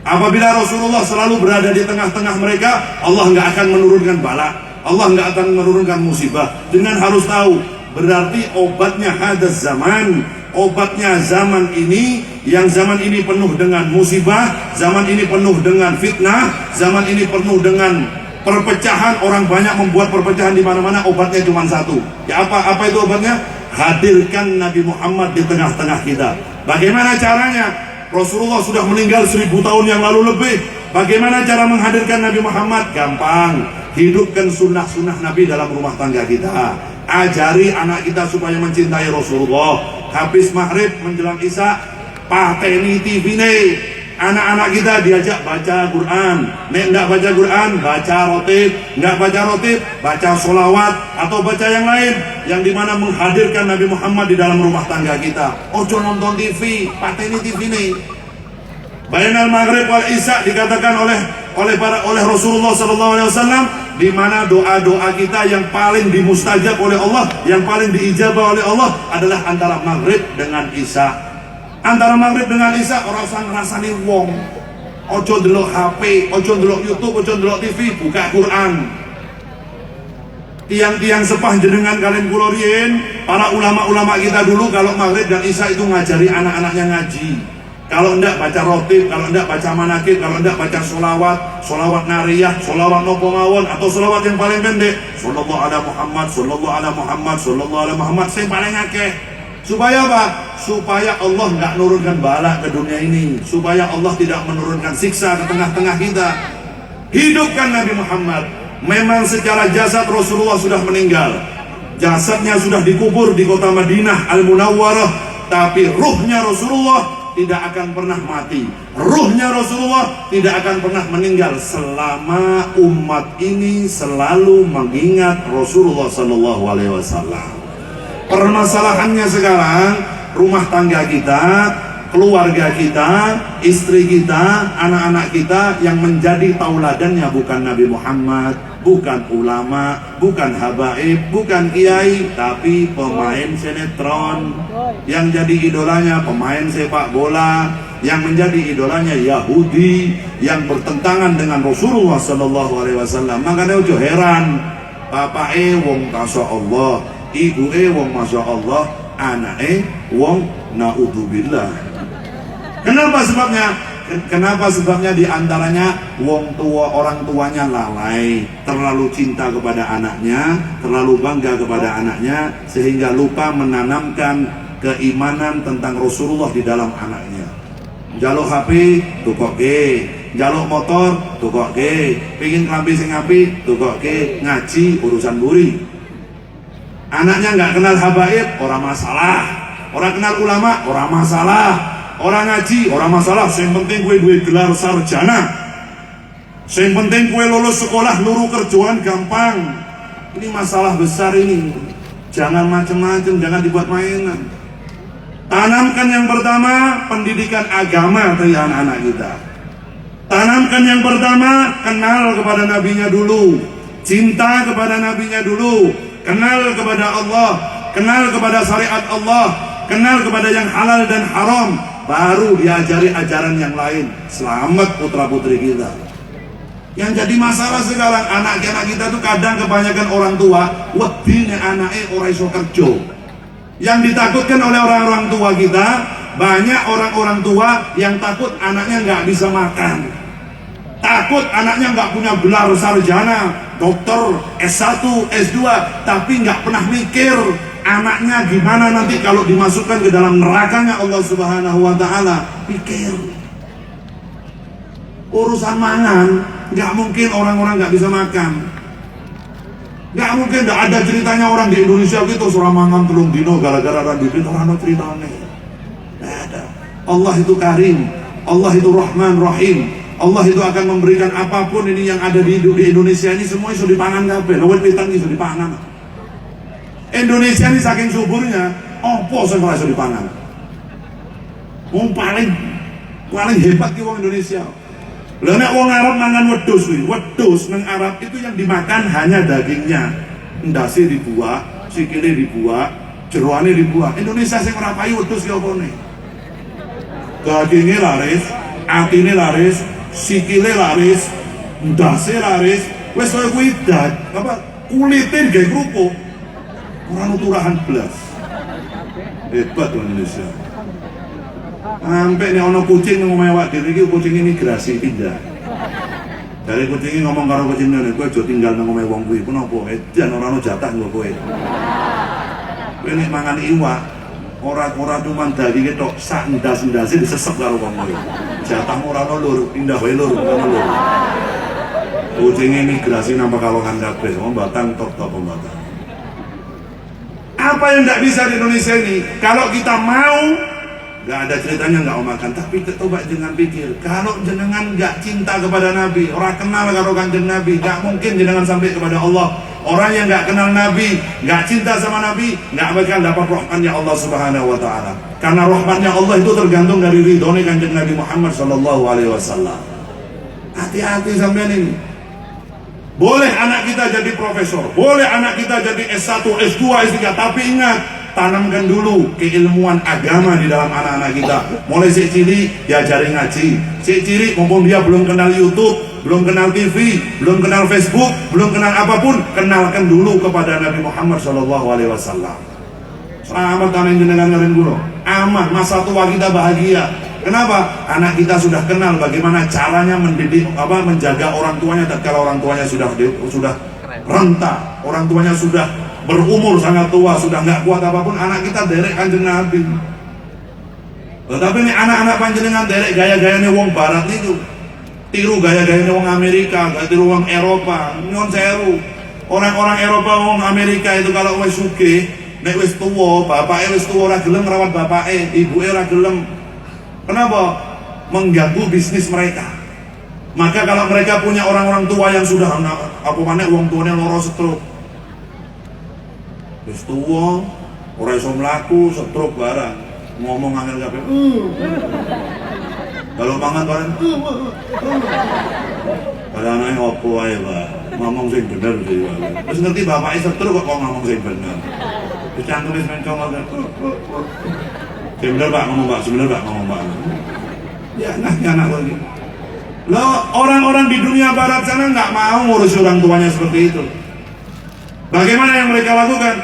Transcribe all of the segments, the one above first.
Apabila Rasulullah selalu berada di tengah-tengah mereka, Allah nggak akan menurunkan bala, Allah nggak akan menurunkan musibah. Dengan harus tahu, berarti obatnya hadas zaman, obatnya zaman ini, yang zaman ini penuh dengan musibah, zaman ini penuh dengan fitnah, zaman ini penuh dengan perpecahan, orang banyak membuat perpecahan di mana-mana. Obatnya cuma satu. Ya apa itu obatnya? Hadirkan Nabi Muhammad di tengah-tengah kita. Bagaimana caranya? Rasulullah sudah meninggal 1000 tahun yang lalu lebih. Bagaimana cara menghadirkan Nabi Muhammad? Gampang. Hidupkan sunnah-sunnah Nabi dalam rumah tangga kita. Ajari anak kita supaya mencintai Rasulullah. Habis maghrib menjelang isya, pateni TV nih. Anak-anak kita diajak baca Quran. Nek enggak baca Quran, baca rotib. Enggak baca rotib, baca sholawat atau baca yang lain, yang dimana menghadirkan Nabi Muhammad di dalam rumah tangga kita. Ojo nonton TV, pateni TV nih. Bainal maghrib wal isya dikatakan oleh Rasulullah SAW, di mana doa-doa kita yang paling dimustajab oleh Allah, yang paling diijabah oleh Allah adalah antara maghrib dengan isya. Antara maghrib dengan isya orang usah ngrasani wong. Ojo ndelok HP, ojo ndelok YouTube, ojo ndelok TV, buka Quran. Tiang-tiang sepah jenengan kalian kula riyen, para ulama-ulama kita dulu kalau maghrib dan isya itu ngajari anak-anaknya ngaji. Kalau enggak baca rotib, kalau enggak baca manakib, kalau enggak baca sholawat nariyah, sholawat nopo mawon, atau sholawat yang paling pendek, sallallahu ala Muhammad, sallallahu ala Muhammad, sallallahu ala Muhammad, yang paling akeh. Supaya apa? Supaya Allah nggak nurunkan bala ke dunia ini, supaya Allah tidak menurunkan siksa ke tengah-tengah kita. Hidupkan Nabi Muhammad. Memang secara jasad Rasulullah sudah meninggal, jasadnya sudah dikubur di kota Madinah Al-Munawwarah, tapi ruhnya Rasulullah tidak akan pernah mati. Ruhnya Rasulullah tidak akan pernah meninggal selama umat ini selalu mengingat Rasulullah Sallallahu Alaihi Wasallam. Permasalahannya sekarang, rumah tangga kita, keluarga kita, istri kita, anak-anak kita yang menjadi tauladannya bukan Nabi Muhammad, bukan ulama, bukan habaib, bukan kiai, tapi pemain sinetron. Yang jadi idolanya pemain sepak bola, yang menjadi idolanya Yahudi, yang bertentangan dengan Rasulullah Sallallahu Alaihi Wasallam. Makanya ojo heran, bapake wong masya Allah, ibu wong masya Allah, anak wong naudzubillah. Kenapa sebabnya? Kenapa sebabnya? Diantaranya wong tua, orang tuanya lalai, terlalu cinta kepada anaknya, terlalu bangga kepada anaknya, sehingga lupa menanamkan keimanan tentang Rasulullah di dalam anaknya. Jaluk HP tukoke, jaluk motor tukoke, pengin klambi sing apik tukoke, ngaji urusan buri. Anaknya nggak kenal habaib, orang masalah. Orang kenal ulama, orang masalah. Orang ngaji, orang masalah. Yang penting gue duwe gelar sarjana. Yang penting gue lulus sekolah, luru kerjaan gampang. Ini masalah besar ini. Jangan macam-macam, jangan dibuat mainan. Tanamkan yang pertama pendidikan agama dari anak-anak kita. Tanamkan yang pertama, kenal kepada nabinya dulu, cinta kepada nabinya dulu, kenal kepada Allah, kenal kepada syariat Allah, kenal kepada yang halal dan haram, baru diajari ajaran yang lain. Selamat putra-putri kita. Yang jadi masalah sekarang, anak-anak kita tuh kadang kebanyakan orang tua wedi nek anake ora iso kerja. Yang ditakutkan oleh orang-orang tua kita, banyak orang-orang tua yang takut anaknya nggak bisa makan, takut anaknya nggak punya gelar sarjana, dokter, S1, S2, tapi nggak pernah mikir anaknya gimana nanti kalau dimasukkan ke dalam nerakanya Allah Subhanahu wa Ta'ala. Pikir urusan mangan, nggak mungkin orang-orang nggak bisa makan. Nggak mungkin, nggak ada ceritanya orang di Indonesia gitu surah mangan telung dino gara-gara randipin, orang ada ceritanya. Nggak ada. Allah itu karim, Allah itu Rahman Rahim. Allah itu akan memberikan apapun ini yang ada di Indonesia ini, semua iso dipangan kabeh. Lawet pitan iso dipangan. Indonesia ini saking suburnya, opo sing ora iso dipangan. Wong paling hebat ki wong Indonesia. Lah nek wong Arab mangan wedhus kuwi, wedhus nang Arab itu yang dimakan hanya dagingnya. Ndase dibuak, sikile dibuak, jeroane dibuak. Indonesia sing ora payu wedhus ki opone? Dagingnya laris, atine laris, sikile laris, ndase laris, wis koyo kuwi apa kulite gawe kerupuk. Ora nuturahan blas. Hebat Indonesia. Sampai nih ono kucing nang omahe awak dhewe iki kucing imigrasi pindah. Dari kucing ini ngomong karo kucing ngene, kowe aja tinggal nang omahe wong kuwi. Kenapa? Edan ora ono jatah nggo kowe. Kowe nek mangan iwak, ora cuma daging tok, sak ndas-ndase disesep karo wong kuwi. Jatahmu ora ono lur, pindah wae lur, ono lur. Kucing imigrasi nambah kalongan kabeh, Batang top-top Batang. Apa yang tidak bisa di Indonesia ini? Kalau kita mau, nggak ada ceritanya nggak mau makan. Tapi coba jangan pikir, kalau jenengan nggak cinta kepada Nabi, orang kenal karo kanjeng Nabi, nggak mungkin jenengan sampai kepada Allah. Orang yang nggak kenal Nabi, nggak cinta sama Nabi, nggak bakal dapat rahmatnya Allah Subhanahu Wa Taala. Karena rahmatnya Allah itu tergantung dari ridhonya kanjeng Nabi Muhammad Sallallahu Alaihi Wasallam. Hati-hati sampean ini. Boleh anak kita jadi profesor, boleh anak kita jadi S1, S2, S3, tapi ingat, tanamkan dulu keilmuan agama di dalam anak-anak kita. Mulai si cilik diajari ngaji, si cilik mumpung dia belum kenal YouTube, belum kenal TV, belum kenal Facebook, belum kenal apapun, kenalkan dulu kepada Nabi Muhammad SAW. Selamat tanam jenengan ngaren guru, aman, masa tua kita bahagia. Kenapa? Anak kita sudah kenal bagaimana caranya mendidik, menjaga orang tuanya tatkala orang tuanya sudah renta, orang tuanya sudah berumur sangat tua, sudah nggak kuat apapun, anak kita derek kanjeng Nabi. Tetapi ini anak-anak panjenengan derek gaya-gayanya wong barat itu, tiru gaya-gayanya wong Amerika, gak tiru wong Eropa, nyon seru. Orang-orang Eropa, wong Amerika itu kalau wis sugih, nek wis tuwa, bapake wis tuwa ora gelem ngrawat bapake, ibuke ora gelem. Kenapa? Mengganggu bisnis mereka. Maka kalau mereka punya orang-orang tua yang sudah apa maneh wong tuane loro stroke. Wis tuwa, ora iso mlaku, stroke barang. Ngomong angel kabeh. Kalau mangan bareng. Padahal anake opo ae, Pak. Ngomong sing bener sih. Wis ngerti bapake stroke kok ngomong sing bener. Dicantum wis mencong agak. Sebenarnya Pak ngomong Pak, sebenarnya Pak ngomong Pak. Ya anak lagi. Loh, orang-orang di dunia barat sana nggak mau ngurus orang tuanya seperti itu. Bagaimana yang mereka lakukan?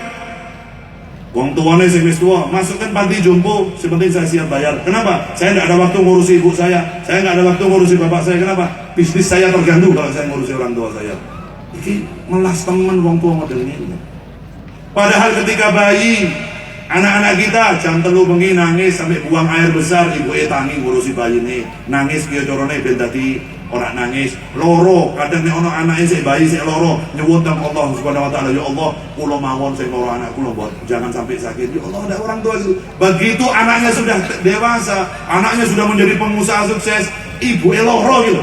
Wong tuanya sing wis tua, masukkan panti jompo, seperti saya siap bayar. Kenapa? Saya nggak ada waktu ngurusi ibu saya nggak ada waktu ngurusi bapak saya. Kenapa? Bisnis saya terganggu kalau saya ngurusi orang tua saya. Ini melas teman wong tua model ini. Padahal ketika bayi, anak-anak kita jam 3 bengi nangis sampai buang air besar, ibu tangi ngurusi bayi ini, nangis kaya corone ben dadi ora nangis, loro, kadang nek ana anake sik bayi sik loro, nyuwun nang Allah Subhanahu wa taala, ya Allah, kula mawon sing loro anak kula mbok jangan sampai sakit. Ya Allah, ada orang tua itu. Begitu anaknya sudah dewasa, anaknya sudah menjadi pengusaha sukses, ibu loro gitu.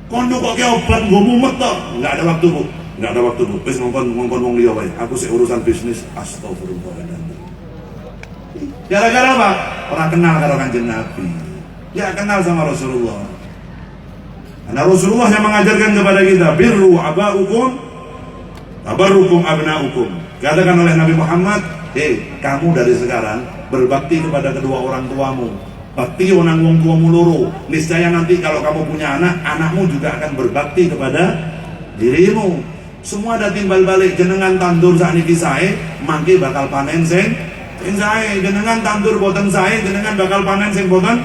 Kondo kok ke obat nggo mumet to? Enggak ada waktu, Bu. Nggak ada waktu, Bu. Wis ngongkon wong liya wae. Aku sik urusan bisnis. Astagfirullahaladzim. Gara-gara apa? Orang kenal karo kanjeng Nabi. Ya kenal sama Rasulullah. Karena Rasulullah yang mengajarkan kepada kita, birru abaukum tabarrukum abnaukum. Katakan oleh Nabi Muhammad, kamu dari sekarang berbakti kepada kedua orang tuamu. Bakti onang wong tuamu loro. Niscaya nanti kalau kamu punya anak, anakmu juga akan berbakti kepada dirimu. Semua ada timbal balik, jenengan tandur sakniki sae, mangke bakal panen sing sae. Jenengan tandur boten sae, jenengan bakal panen sing boten.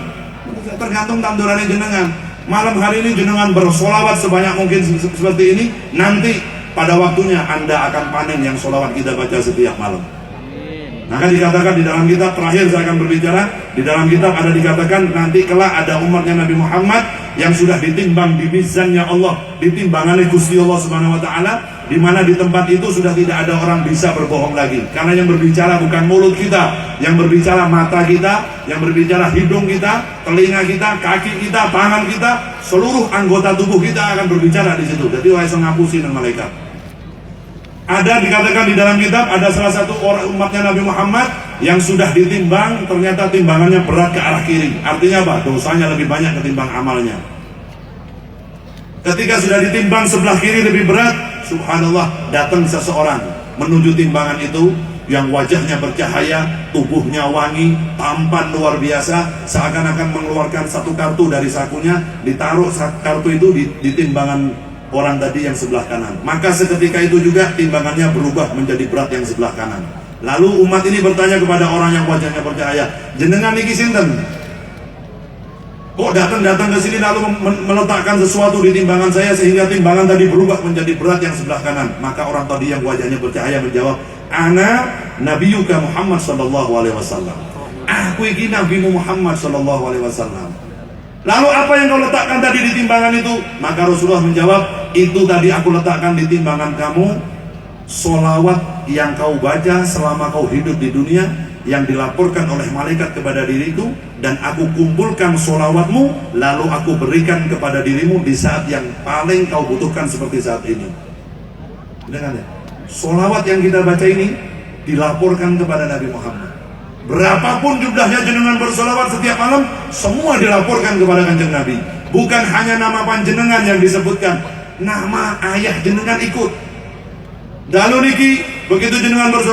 Tergantung tandurannya jenengan. Malam hari ini jenengan bersolawat sebanyak mungkin seperti ini, nanti pada waktunya Anda akan panen yang solawat kita baca setiap malam. Maka dikatakan di dalam kitab, terakhir saya akan berbicara, di dalam kitab ada dikatakan nanti kelak ada umatnya Nabi Muhammad yang sudah ditimbang di mizannya Allah, ditimbang oleh Gusti Allah Subhanahu wa taala, di mana di tempat itu sudah tidak ada orang bisa berbohong lagi. Karena yang berbicara bukan mulut kita, yang berbicara mata kita, yang berbicara hidung kita, telinga kita, kaki kita, tangan kita, seluruh anggota tubuh kita akan berbicara di situ. Jadi wahai ngapusin malaikat. Ada dikatakan di dalam kitab, ada salah satu orang umatnya Nabi Muhammad yang sudah ditimbang, ternyata timbangannya berat ke arah kiri. Artinya apa? Dosanya lebih banyak ketimbang amalnya. Ketika sudah ditimbang sebelah kiri lebih berat, subhanallah, datang seseorang menuju timbangan itu. yang wajahnya bercahaya, tubuhnya wangi, tampan luar biasa, seakan-akan mengeluarkan satu kartu dari sakunya, ditaruh kartu itu di timbangan orang tadi yang sebelah kanan. Maka seketika itu juga timbangannya berubah menjadi berat yang sebelah kanan. Lalu umat ini bertanya kepada orang yang wajahnya bercahaya, jenengan niki sinten? Kok datang ke sini lalu meletakkan sesuatu di timbangan saya sehingga timbangan tadi berubah menjadi berat yang sebelah kanan? Maka orang tadi yang wajahnya bercahaya menjawab, ana nabiyuka Muhammad sallallahu alaihi wasallam. Aku ini Nabi Muhammad sallallahu alaihi wasallam. Lalu apa yang kau letakkan tadi di timbangan itu? Maka Rasulullah menjawab, itu tadi aku letakkan di timbangan kamu, solawat yang kau baca selama kau hidup di dunia, yang dilaporkan oleh malaikat kepada diriku, dan aku kumpulkan solawatmu, lalu aku berikan kepada dirimu di saat yang paling kau butuhkan seperti saat ini. Dengar ya? Solawat yang kita baca ini dilaporkan kepada Nabi Muhammad. Berapapun jumlahnya jenengan bersolawat setiap malam, semua dilaporkan kepada Kanjeng Nabi. Bukan hanya nama panjenengan yang disebutkan, nama ayah jenengan ikut. Lalu niki begitu jenengan bersolawat